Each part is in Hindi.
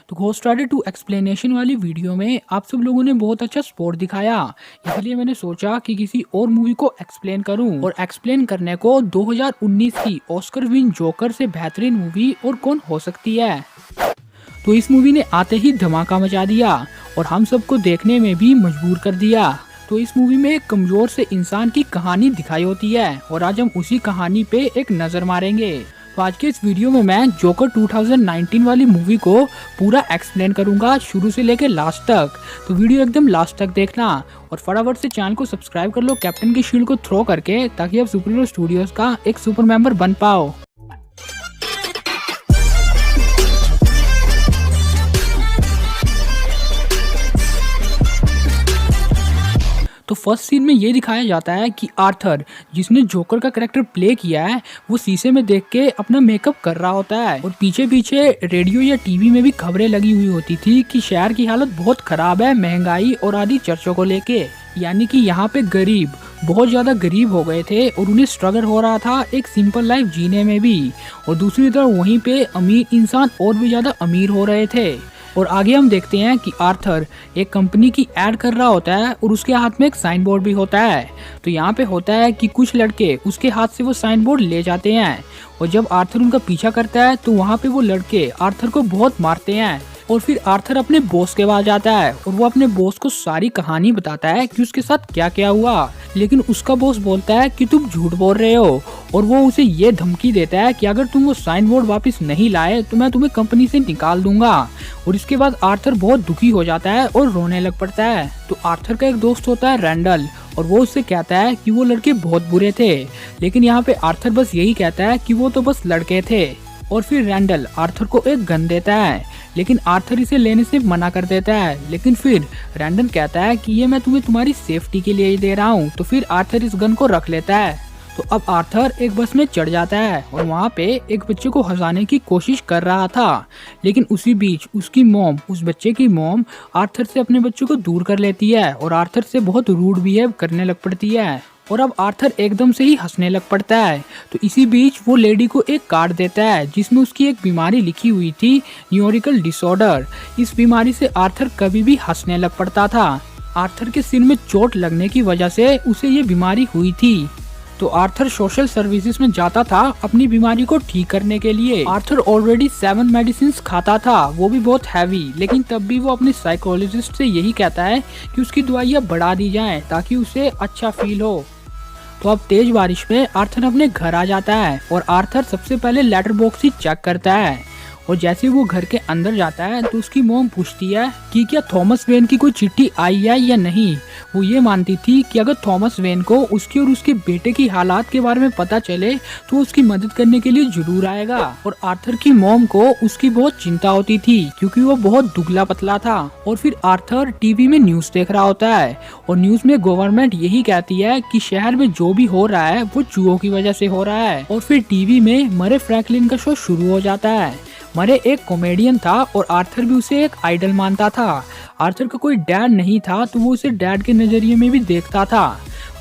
तो गो स्टार्टेड टू एक्सप्लेनेशन वाली वीडियो में आप सब लोगों ने बहुत अच्छा स्पोर्ट दिखाया, इसलिए मैंने सोचा कि किसी और मूवी को एक्सप्लेन करूं। और एक्सप्लेन करने को 2019 की ऑस्कर विन जोकर से बेहतरीन मूवी और कौन हो सकती है। तो इस मूवी ने आते ही धमाका मचा दिया और हम सबको देखने में भी मजबूर कर दिया। तो इस मूवी में एक कमजोर से इंसान की कहानी दिखाई होती है और आज हम उसी कहानी पे एक नजर मारेंगे। तो आज के इस वीडियो में मैं जोकर 2019 वाली मूवी को पूरा एक्सप्लेन करूंगा शुरू से लेकर लास्ट तक। तो वीडियो एकदम लास्ट तक देखना और फटाफट से चैनल को सब्सक्राइब कर लो कैप्टन की शील्ड को थ्रो करके, ताकि आप सुपर हीरो स्टूडियोज का एक सुपर मेंबर बन पाओ। तो फर्स्ट सीन में ये दिखाया जाता है कि आर्थर, जिसने जोकर का कैरेक्टर प्ले किया है, वो शीशे में देख के अपना मेकअप कर रहा होता है और पीछे पीछे रेडियो या टीवी में भी खबरें लगी हुई होती थी कि शहर की हालत बहुत खराब है महंगाई और आदि चर्चों को लेके। यानी कि यहाँ पे गरीब बहुत ज्यादा गरीब हो गए थे और उन्हें स्ट्रगल हो रहा था एक सिंपल लाइफ जीने में भी, और दूसरी तरफ वहीं पे अमीर इंसान और भी ज्यादा अमीर हो रहे थे। और आगे हम देखते हैं कि आर्थर एक कंपनी की ऐड कर रहा होता है और उसके हाथ में एक साइन बोर्ड भी होता है। तो यहाँ पे होता है कि कुछ लड़के उसके हाथ से वो साइन बोर्ड ले जाते हैं और जब आर्थर उनका पीछा करता है तो वहाँ पे वो लड़के आर्थर को बहुत मारते हैं। और फिर आर्थर अपने बॉस के पास जाता है और वो अपने बॉस को सारी कहानी बताता है कि उसके साथ क्या क्या हुआ, लेकिन उसका बॉस बोलता है कि तुम झूठ बोल रहे हो और वो उसे ये धमकी देता है कि अगर तुम वो साइन बोर्ड वापस नहीं लाए तो मैं तुम्हें कंपनी से निकाल दूंगा। और इसके बाद आर्थर बहुत दुखी हो जाता है और रोने लग पड़ता है। तो आर्थर का एक दोस्त होता है रैंडल और वो उससे कहता है कि वो लड़के बहुत बुरे थे, लेकिन यहाँ पे आर्थर बस यही कहता है कि वो तो बस लड़के थे। और फिर रैंडल आर्थर को एक गन देता है, लेकिन आर्थर इसे लेने से मना कर देता है। लेकिन फिर रैंडल कहता है कि ये मैं तुम्हें तुम्हारी सेफ्टी के लिए ही दे रहा हूँ। तो फिर आर्थर इस गन को रख लेता है। तो अब आर्थर एक बस में चढ़ जाता है और वहाँ पे एक बच्चे को हंसाने की कोशिश कर रहा था, लेकिन उसी बीच उसकी मॉम, उस बच्चे की मॉम आर्थर से अपने बच्चे को दूर कर लेती है और आर्थर से बहुत रूड बिहेव करने लग पड़ती है। और अब आर्थर एकदम से ही हंसने लग पड़ता है। तो इसी बीच वो लेडी को एक कार्ड देता है जिसमें उसकी एक बीमारी लिखी हुई थी, न्यूरोटिकल डिसऑर्डर। इस बीमारी से आर्थर कभी भी हंसने लग पड़ता था। आर्थर के सिर में चोट लगने की वजह से उसे ये बीमारी हुई थी। तो आर्थर सोशल सर्विसेज में जाता था अपनी बीमारी को ठीक करने के लिए। आर्थर ऑलरेडी 7 मेडिसिन खाता था, वो भी बहुत हैवी, लेकिन तब भी वो अपने साइकोलॉजिस्ट से यही कहता है कि उसकी दवाइयाँ बढ़ा दी जाएं ताकि उसे अच्छा फील हो। तो अब तेज बारिश में आर्थर अपने घर आ जाता है और आर्थर सबसे पहले लेटर बॉक्स ही चेक करता है। और जैसे वो घर के अंदर जाता है तो उसकी मॉम पूछती है कि क्या थॉमस वेन की कोई चिट्ठी आई है या नहीं। वो ये मानती थी कि अगर थॉमस वेन को उसके और उसके बेटे की हालात के बारे में पता चले तो उसकी मदद करने के लिए जरूर आएगा। और आर्थर की मॉम को उसकी बहुत चिंता होती थी क्योंकि वो बहुत दुबला पतला था। और फिर आर्थर टीवी में न्यूज देख रहा होता है और न्यूज में गवर्नमेंट यही कहती है कि शहर में जो भी हो रहा है वो चूहों की वजह से हो रहा है। और फिर टीवी में मरे फ्रैंकलिन का शो शुरू हो जाता है। मरे एक कॉमेडियन था और आर्थर भी उसे एक आइडल मानता था। आर्थर का कोई डैड नहीं था तो वो उसे डैड के नजरिए में भी देखता था।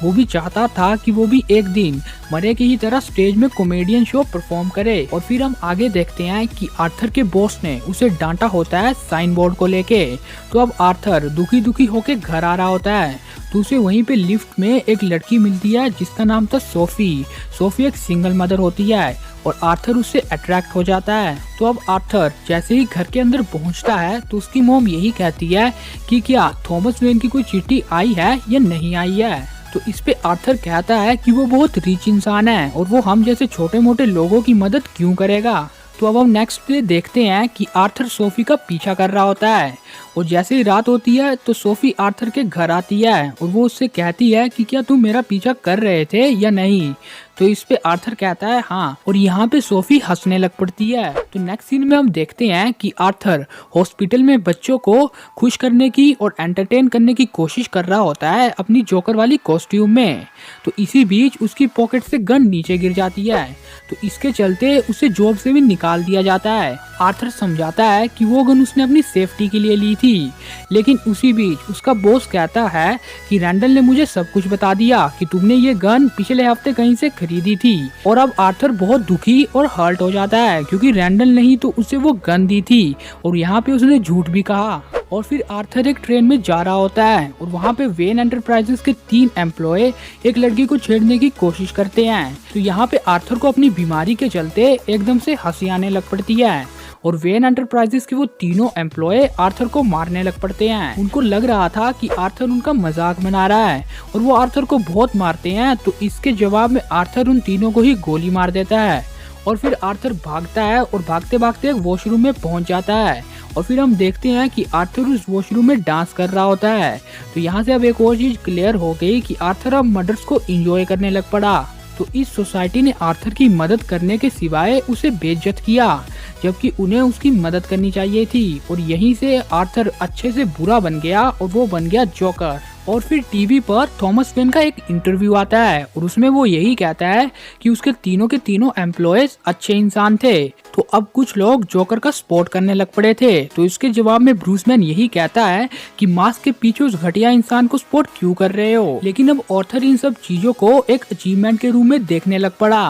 वो भी चाहता था कि वो भी एक दिन मरे की ही तरह स्टेज में कॉमेडियन शो परफॉर्म करे। और फिर हम आगे देखते हैं कि आर्थर के बॉस ने उसे डांटा होता है साइन बोर्ड को लेके। तो अब आर्थर दुखी दुखी होके घर आ रहा होता है तो उसे वहीं पे लिफ्ट में एक लड़की मिलती है जिसका नाम था सोफी। सोफी एक सिंगल मदर होती है और आर्थर उससे अट्रैक्ट हो जाता है। तो अब आर्थर जैसे ही घर के अंदर पहुंचता है तो उसकी मॉम यही कहती है कि क्या थॉमस वेन की कोई चिट्ठी आई है या नहीं आई है। तो इस पे आर्थर कहता है कि वो बहुत रिच इंसान है और वो हम जैसे छोटे मोटे लोगों की मदद क्यों करेगा। तो अब हम नेक्स्ट पे देखते हैं कि आर्थर सोफी का पीछा कर रहा होता है और जैसे ही रात होती है तो सोफी आर्थर के घर आती है और वो उससे कहती है कि क्या तुम मेरा पीछा कर रहे थे या नहीं। तो इस पे आर्थर कहता है हाँ, और यहाँ पे सोफी हंसने लग पड़ती है। तो नेक्स्ट सीन में हम देखते हैं कि आर्थर हॉस्पिटल में बच्चों को खुश करने की और एंटरटेन करने की कोशिश कर रहा होता है अपनी जोकर वाली कॉस्ट्यूम में। तो इसी बीच उसकी पॉकेट से गन नीचे गिर जाती है तो इसके चलते उसे जॉब से भी निकाल दिया जाता है। आर्थर समझाता है कि वो गन उसने अपनी सेफ्टी के लिए ली थी, लेकिन उसी बीच उसका बॉस कहता है कि रैंडल ने मुझे सब कुछ बता दिया कि तुमने ये गन पिछले हफ्ते कहीं से खरीदी थी। और अब आर्थर बहुत दुखी और हर्ट हो जाता है क्योंकि रैंडल नहीं तो उसे वो गन दी थी और यहाँ पे उसने झूठ भी कहा। और फिर आर्थर एक ट्रेन में जा रहा होता है और वहाँ पे वेन एंटरप्राइजेस के 3 एम्प्लॉय एक लड़की को छेड़ने की कोशिश करते हैं। तो यहाँ पे आर्थर को अपनी बीमारी के चलते एकदम से हंसी आने लग पड़ती है और वेन एंटरप्राइजेस के वो तीनों एम्प्लॉय आर्थर को मारने लग पड़ते हैं। उनको लग रहा था कि आर्थर उनका मजाक बना रहा है और वो आर्थर को बहुत मारते हैं। तो इसके जवाब में आर्थर उन तीनों को ही गोली मार देता है और फिर आर्थर भागता है और भागते भागते एक वॉशरूम में पहुंच जाता है। और फिर हम देखते हैं कि आर्थर उस वॉशरूम में डांस कर रहा होता है। तो यहाँ से अब एक और चीज क्लियर हो गई कि आर्थर अब मर्डर्स को एंजॉय करने लग पड़ा। तो इस सोसाइटी ने आर्थर की मदद करने के सिवाय उसे बेइज्जत किया, जबकि उन्हें उसकी मदद करनी चाहिए थी। और यहीं से आर्थर अच्छे से बुरा बन गया और वो बन गया जोकर। और फिर टीवी पर थॉमस वेन का एक इंटरव्यू आता है और उसमें वो यही कहता है कि उसके तीनों के तीनों एम्प्लॉयज अच्छे इंसान थे। तो अब कुछ लोग जोकर का सपोर्ट करने लग पड़े थे। तो इसके जवाब में ब्रूस वेन यही कहता है कि मास्क के पीछे उस घटिया इंसान को सपोर्ट क्यों कर रहे हो। लेकिन अब आर्थर इन सब चीजों को एक अचीवमेंट के रूप में देखने लग पड़ा।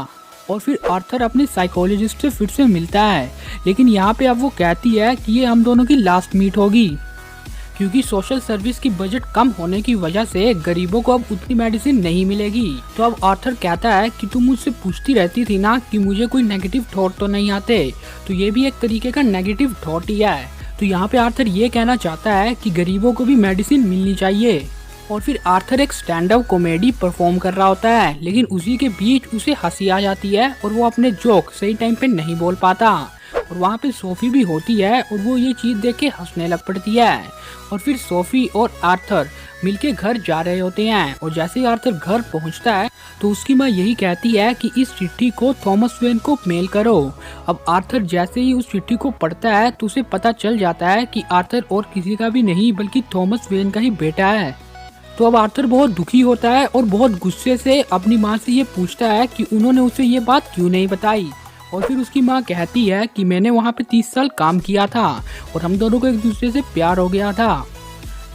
और फिर आर्थर अपने साइकोलॉजिस्ट से फिर से मिलता है, लेकिन यहाँ पे अब वो कहती है कि ये हम दोनों की लास्ट मीट होगी क्योंकि सोशल सर्विस की बजट कम होने की वजह से गरीबों को अब उतनी मेडिसिन नहीं मिलेगी। तो अब आर्थर कहता है कि तुम मुझसे पूछती रहती थी ना कि मुझे कोई नेगेटिव थॉट तो नहीं आते, तो ये भी एक तरीके का नेगेटिव थॉट ही है। तो यहाँ पे आर्थर ये कहना चाहता है कि गरीबों को भी मेडिसिन मिलनी चाहिए। और फिर आर्थर एक स्टैंड अप कॉमेडी परफॉर्म कर रहा होता है, लेकिन उसी के बीच उसे हंसी आ जाती है और वो अपने जोक सही टाइम पे नहीं बोल पाता। और वहाँ पे सोफी भी होती है और वो ये चीज देख के हंसने लग पड़ती है। और फिर सोफी और आर्थर मिलके घर जा रहे होते हैं और जैसे ही आर्थर घर पहुंचता है तो उसकी माँ यही कहती है कि इस चिट्ठी को थॉमस वेन को मेल करो। अब आर्थर जैसे ही उस चिट्ठी को पढ़ता है तो उसे पता चल जाता है कि आर्थर और किसी का भी नहीं बल्कि थॉमस वेन का ही बेटा है। तो अब आर्थर बहुत दुखी होता है और बहुत गुस्से से अपनी माँ से ये पूछता है कि उन्होंने उसे ये बात क्यों नहीं बताई। और फिर उसकी माँ कहती है कि मैंने वहाँ पे 30 साल काम किया था और हम दोनों को एक दूसरे से प्यार हो गया था,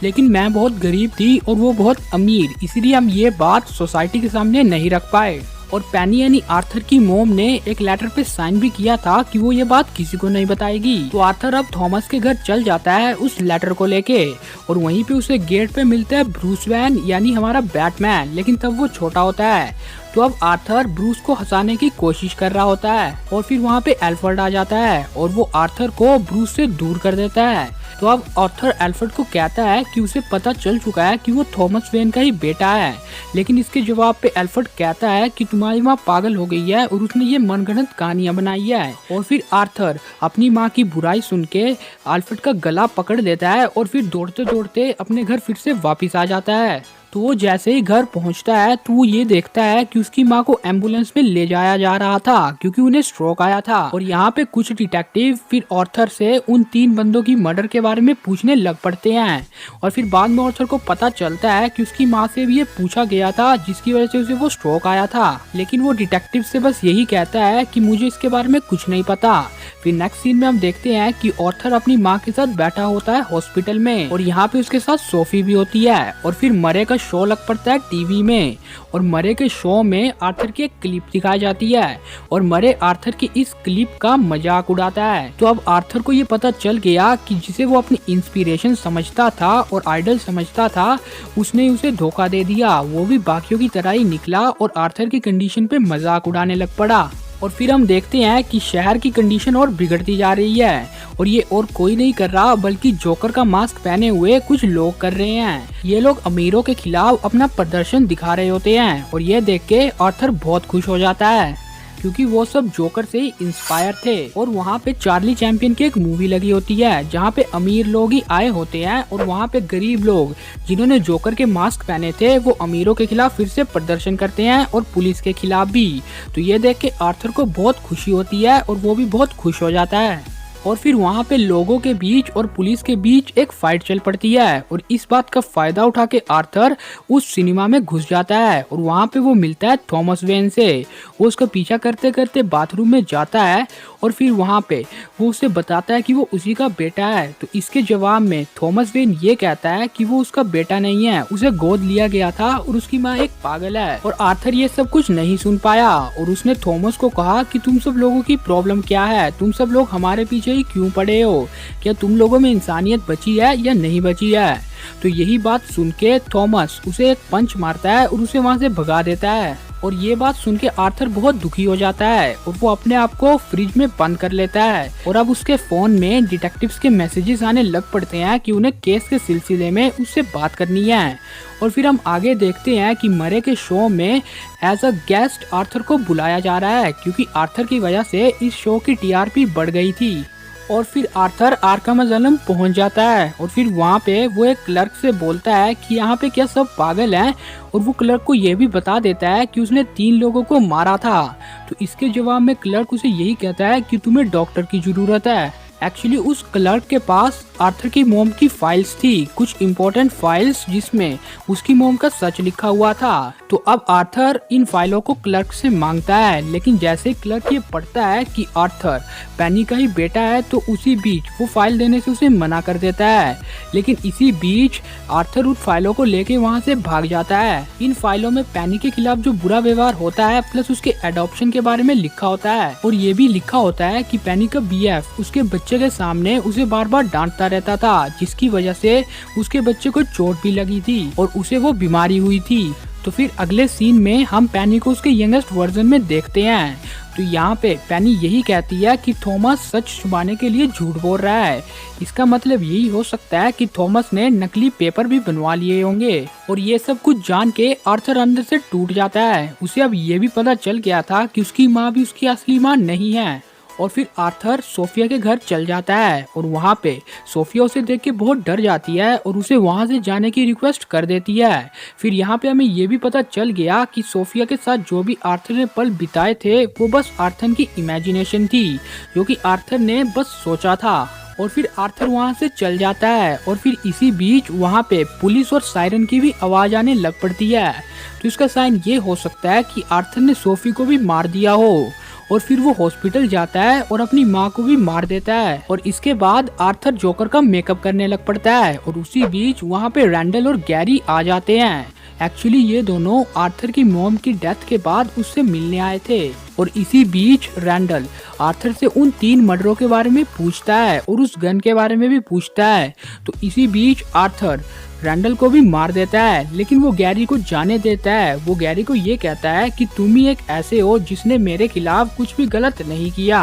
लेकिन मैं बहुत गरीब थी और वो बहुत अमीर, इसीलिए हम ये बात सोसाइटी के सामने नहीं रख पाए। और पेनी यानी आर्थर की मोम ने एक लेटर पे साइन भी किया था कि वो ये बात किसी को नहीं बताएगी। तो आर्थर अब थॉमस के घर चल जाता है उस लेटर को लेके और वहीं पे उसे गेट पे मिलता है ब्रूस वैन यानी हमारा बैटमैन, लेकिन तब वो छोटा होता है। तो अब आर्थर ब्रूस को हंसाने की कोशिश कर रहा होता है और फिर वहाँ पे एल्फ्रेड आ जाता है और वो आर्थर को ब्रूस से दूर कर देता है। तो अब आर्थर एल्फ्रेड को कहता है कि उसे पता चल चुका है कि वो थॉमस वेन का ही बेटा है, लेकिन इसके जवाब पे एल्फ्रेड कहता है कि तुम्हारी माँ पागल हो गई है और उसने ये मनगढ़ंत कहानियां बनाई है। और फिर आर्थर अपनी माँ की बुराई सुन के एल्फ्रेड का गला पकड़ देता है और फिर दौड़ते दौड़ते अपने घर फिर से वापिस आ जाता है। तो वो जैसे ही घर पहुंचता है तो वो ये देखता है कि उसकी माँ को एम्बुलेंस में ले जाया जा रहा था क्योंकि उन्हें स्ट्रोक आया था। और यहाँ पे कुछ डिटेक्टिव फिर आर्थर से उन 3 बंदों की मर्डर के बारे में पूछने लग पड़ते हैं और फिर बाद में आर्थर को पता चलता है कि उसकी माँ से भी ये पूछा गया था जिसकी वजह से उसे वो स्ट्रोक आया था, लेकिन वो डिटेक्टिव से बस यही कहता है कि मुझे इसके बारे में कुछ नहीं पता। फिर नेक्स्ट सीन में हम देखते हैं कि आर्थर अपनी माँ के साथ बैठा होता है हॉस्पिटल में और यहाँ पे उसके साथ सोफी भी होती है और फिर मरे का शो लग पड़ता है टीवी में और मरे के शो में आर्थर की एक क्लिप दिखाई जाती है और मरे आर्थर की इस क्लिप का मजाक उड़ाता है। तो अब आर्थर को ये पता चल गया कि जिसे वो अपनी इंस्पिरेशन समझता था और आइडल समझता था उसने उसे धोखा दे दिया, वो भी बाकियों की तरह ही निकला और आर्थर की कंडीशन पे मजाक उड़ाने लग पड़ा। और फिर हम देखते हैं कि शहर की कंडीशन और बिगड़ती जा रही है और ये और कोई नहीं कर रहा बल्कि जोकर का मास्क पहने हुए कुछ लोग कर रहे हैं। ये लोग अमीरों के खिलाफ अपना प्रदर्शन दिखा रहे होते हैं और ये देख के आर्थर बहुत खुश हो जाता है क्योंकि वो सब जोकर से ही इंस्पायर थे। और वहाँ पे चार्ली चैंपियन की एक मूवी लगी होती है जहाँ पे अमीर लोग ही आए होते हैं और वहाँ पे गरीब लोग जिन्होंने जोकर के मास्क पहने थे वो अमीरों के खिलाफ फिर से प्रदर्शन करते हैं और पुलिस के खिलाफ भी। तो ये देख के आर्थर को बहुत खुशी होती है और वो भी बहुत खुश हो जाता है। और फिर वहाँ पे लोगों के बीच और पुलिस के बीच एक फाइट चल पड़ती है और इस बात का फायदा उठा के आर्थर उस सिनेमा में घुस जाता है और वहाँ पे वो मिलता है थॉमस वेन से। वो उसका पीछा करते करते बाथरूम में जाता है और फिर वहाँ पे वो उसे बताता है कि वो उसी का बेटा है। तो इसके जवाब में थॉमस वेन ये कहता है कि वो उसका बेटा नहीं है, उसे गोद लिया गया था और उसकी माँ एक पागल है। और आर्थर ये सब कुछ नहीं सुन पाया और उसने थॉमस को कहा कि तुम सब लोगों की प्रॉब्लम क्या है, तुम सब लोग हमारे पीछे ही क्यों पड़े हो, क्या तुम लोगों में इंसानियत बची है या नहीं बची है। तो यही बात सुन के थॉमस उसे एक पंच मारता है और उसे वहाँ से भगा देता है। और ये बात सुन के आर्थर बहुत दुखी हो जाता है और वो अपने आप को फ्रिज में बंद कर लेता है। और अब उसके फोन में डिटेक्टिव्स के मैसेजेस आने लग पड़ते हैं कि उन्हें केस के सिलसिले में उससे बात करनी है। और फिर हम आगे देखते हैं कि मरे के शो में एज अ गेस्ट आर्थर को बुलाया जा रहा है, क्योंकि आर्थर की वजह से इस शो की टीआरपी बढ़ गई थी। और फिर आर्थर आर्कम असylum पहुंच जाता है और फिर वहाँ पे वो एक क्लर्क से बोलता है कि यहाँ पे क्या सब पागल हैं, और वो क्लर्क को ये भी बता देता है कि उसने 3 लोगों को मारा था। तो इसके जवाब में क्लर्क उसे यही कहता है कि तुम्हें डॉक्टर की जरूरत है। एक्चुअली उस क्लर्क के पास आर्थर की मोम की फाइल्स थी, कुछ इम्पोर्टेंट फाइल्स जिसमें उसकी मोम का सच लिखा हुआ था। तो अब आर्थर इन फाइलों को क्लर्क से मांगता है, लेकिन जैसे क्लर्क ये पढ़ता है कि आर्थर पेनी का ही बेटा है तो उसी बीच वो फाइल देने से उसे मना कर देता है। लेकिन इसी बीच आर्थर उन फाइलों को लेके वहाँ से भाग जाता है। इन फाइलों में पेनी के खिलाफ जो बुरा व्यवहार होता है प्लस उसके एडॉप्शन के बारे में लिखा होता है, और ये भी लिखा होता है कि पेनी का बीएफ उसके बच्चे के सामने उसे बार बार डांटता रहता था, जिसकी वजह से उसके बच्चे को चोट भी लगी थी और उसे वो बीमारी हुई थी। तो फिर अगले सीन में हम पेनी को उसके यंगेस्ट वर्जन में देखते हैं। तो यहाँ पे पेनी यही कहती है कि थॉमस सच छुपाने के लिए झूठ बोल रहा है। इसका मतलब यही हो सकता है कि थॉमस ने नकली पेपर भी बनवा लिए होंगे। और ये सब कुछ जान के आर्थर अंदर से टूट जाता है। उसे अब ये भी पता चल गया था कि उसकी माँ भी उसकी असली माँ नहीं है। और फिर आर्थर सोफिया के घर चल जाता है और वहाँ पे सोफिया उसे देख के बहुत डर जाती है और उसे वहाँ से जाने की रिक्वेस्ट कर देती है। फिर यहाँ पे हमें ये भी पता चल गया कि सोफिया के साथ जो भी आर्थर ने पल बिताए थे वो बस आर्थर की इमेजिनेशन थी, जो कि आर्थर ने बस सोचा था। और फिर आर्थर वहाँ से चल जाता है और फिर इसी बीच वहाँ पे पुलिस और सायरन की भी आवाज आने लग पड़ती है। तो इसका साइन ये हो सकता है कि आर्थर ने सोफी को भी मार दिया हो। और फिर वो हॉस्पिटल जाता है और अपनी माँ को भी मार देता है। और इसके बाद आर्थर जोकर का मेकअप करने लग पड़ता है और उसी बीच वहाँ पे रैंडल और गैरी आ जाते हैं। एक्चुअली ये दोनों आर्थर की मॉम की डेथ के बाद उससे मिलने आए थे। और इसी बीच रैंडल आर्थर से उन 3 मर्डरों के बारे में पूछता है और उस गन के बारे में भी पूछता है। तो इसी बीच आर्थर रैंडल को भी मार देता है, लेकिन वो गैरी को जाने देता है। वो गैरी को ये कहता है कि तुम ही एक ऐसे हो जिसने मेरे खिलाफ कुछ भी गलत नहीं किया।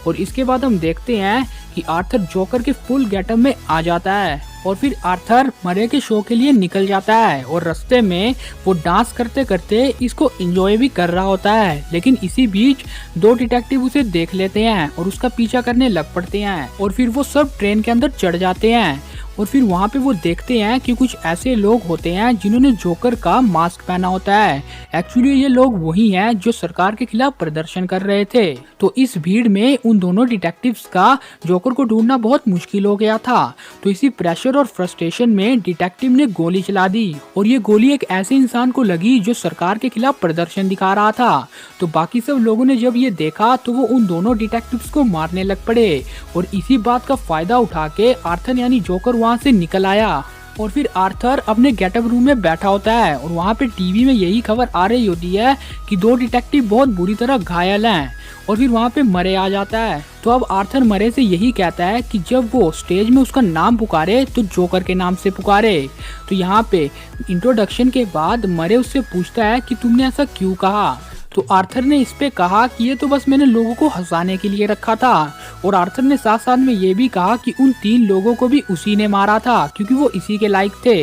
और इसके बाद हम देखते हैं कि आर्थर जोकर के फुल गेटअप में आ जाता है और फिर आर्थर मरे के शो के लिए निकल जाता है। और रास्ते में वो डांस करते करते इसको एंजॉय भी कर रहा होता है। लेकिन इसी बीच 2 डिटेक्टिव उसे देख लेते हैं और उसका पीछा करने लग पड़ते हैं और फिर वो सब ट्रेन के अंदर चढ़ जाते हैं। और फिर वहाँ पे वो देखते हैं कि कुछ ऐसे लोग होते हैं जिन्होंने जोकर का मास्क पहना होता है। एक्चुअली ये लोग वही हैं जो सरकार के खिलाफ प्रदर्शन कर रहे थे। तो इस भीड़ में उन दोनों डिटेक्टिव्स का जोकर को ढूंढना बहुत मुश्किल हो गया था। तो इसी प्रेशर और फ्रस्ट्रेशन में डिटेक्टिव ने गोली चला दी और ये गोली एक ऐसे इंसान को लगी जो सरकार के खिलाफ प्रदर्शन दिखा रहा था। तो बाकी सब लोगों ने जब ये देखा तो वो उन दोनों डिटेक्टिव्स को मारने लग पड़े और इसी बात का फायदा उठा के आर्थर यानी जोकर वहाँ से निकल आया। और फिर आर्थर अपने गेटअप रूम में बैठा होता है और वहाँ पे टीवी में यही खबर आ रही होती है कि 2 डिटेक्टिव बहुत बुरी तरह घायल हैं। और फिर वहाँ पे मरे आ जाता है। तो अब आर्थर मरे से यही कहता है कि जब वो स्टेज में उसका नाम पुकारे तो जोकर के नाम से पुकारे। तो यहाँ पे इंट्रोडक्शन के बाद मरे उससे पूछता है कि तुमने ऐसा क्यों कहा। तो आर्थर ने इस पे कहा कि ये तो बस मैंने लोगों को हंसाने के लिए रखा था। और आर्थर ने साथ साथ में ये भी कहा कि उन 3 लोगों को भी उसी ने मारा था क्योंकि वो इसी के लायक थे।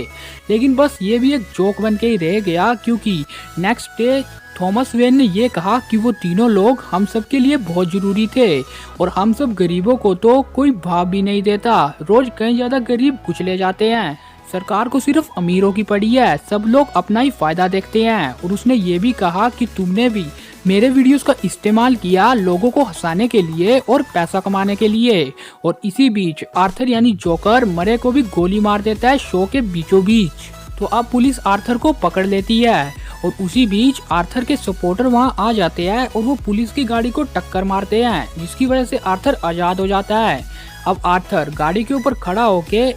लेकिन बस ये भी एक जोक बन के ही रह गया, क्योंकि नेक्स्ट डे थॉमस वेन ने ये कहा कि वो तीनों लोग हम सब के लिए बहुत जरूरी थे और हम सब गरीबों को तो कोई भाव भी नहीं देता। रोज कई ज्यादा गरीब कुचले जाते हैं। सरकार को सिर्फ अमीरों की पड़ी है, सब लोग अपना ही फायदा देखते हैं। और उसने ये भी कहा कि तुमने भी मेरे वीडियोस का इस्तेमाल किया लोगों को हंसाने के लिए और पैसा कमाने के लिए। और इसी बीच आर्थर यानी जोकर मरे को भी गोली मार देता है शो के बीचों बीच। तो अब पुलिस आर्थर को पकड़ लेती है और उसी बीच आर्थर के सपोर्टर वहां आ जाते हैं और वो पुलिस की गाड़ी को टक्कर मारते हैं, जिसकी वजह से आर्थर आजाद हो जाता है। अब आर्थर गाड़ी के ऊपर खड़ा होके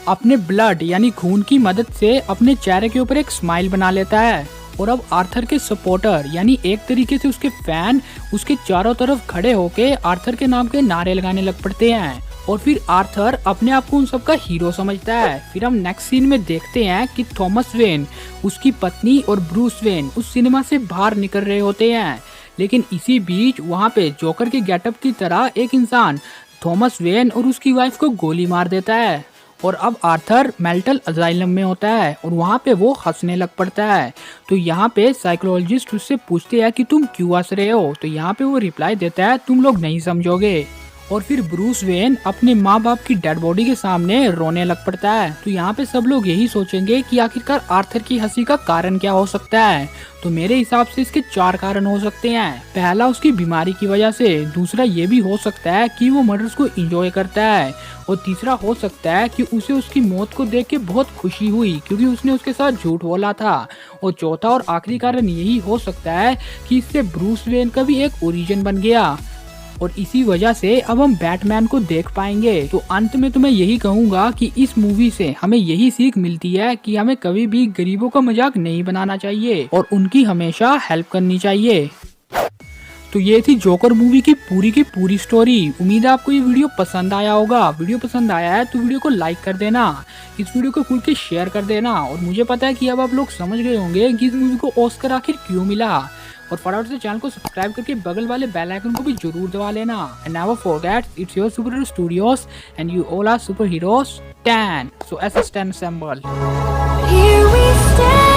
अपने ब्लड यानी खून की मदद से अपने चेहरे के ऊपर एक स्माइल बना लेता है। और अब आर्थर के सपोर्टर यानी एक तरीके से उसके फैन उसके चारों तरफ खड़े होके आर्थर के नाम के नारे लगाने लग पड़ते हैं। और फिर आर्थर अपने आप को उन सबका हीरो समझता है। फिर हम नेक्स्ट सीन में देखते हैं कि थॉमस वेन, उसकी पत्नी और ब्रूस वेन उस सिनेमा से बाहर निकल रहे होते हैं। लेकिन इसी बीच वहाँ पे जोकर के गेटअप की तरह एक इंसान थॉमस वेन और उसकी वाइफ को गोली मार देता है। और अब आर्थर मेंटल अजाइलम में होता है और वहाँ पे वो हंसने लग पड़ता है। तो यहाँ पे साइकोलॉजिस्ट उससे पूछते हैं कि तुम क्यों हंस रहे हो। तो यहाँ पे वो रिप्लाई देता है, तुम लोग नहीं समझोगे। और फिर ब्रूस वेन अपने माँ बाप की डेड बॉडी के सामने रोने लग पड़ता है। तो यहाँ पे सब लोग यही सोचेंगे कि आखिरकार आर्थर की हंसी का कारण क्या हो सकता है। तो मेरे हिसाब से इसके 4 कारण हो सकते हैं। पहला उसकी बीमारी की वजह से, दूसरा ये भी हो सकता है कि वो मर्डर्स को एंजॉय करता है, और तीसरा हो सकता है कि उसे उसकी मौत को देख के बहुत खुशी हुई क्योंकि उसने उसके साथ झूठ बोला था, और चौथा और आखिरी कारण यही हो सकता है कि इससे ब्रूस वेन का भी एक ओरिजिन बन गया, और इसी वजह से अब हम बैटमैन को देख पाएंगे। तो अंत में तो मैं यही कहूंगा कि इस मूवी से हमें यही सीख मिलती है कि हमें कभी भी गरीबों का मजाक नहीं बनाना चाहिए और उनकी हमेशा हेल्प करनी चाहिए। तो ये थी जोकर मूवी की पूरी स्टोरी। उम्मीद है आपको ये वीडियो पसंद आया होगा। वीडियो पसंद आया है तो वीडियो को लाइक कर देना, इस वीडियो को खुल के शेयर कर देना। और मुझे पता है कि अब आप लोग समझ गए होंगे कि इस मूवी को ऑस्कर आखिर क्यों मिला। और फटाफट से चैनल को सब्सक्राइब करके बगल वाले बेल आइकन को भी जरूर दबा लेना। And never forget, it's your Super Hero Studios and you all are super heroes 10। So S 10 assemble. Here we stand.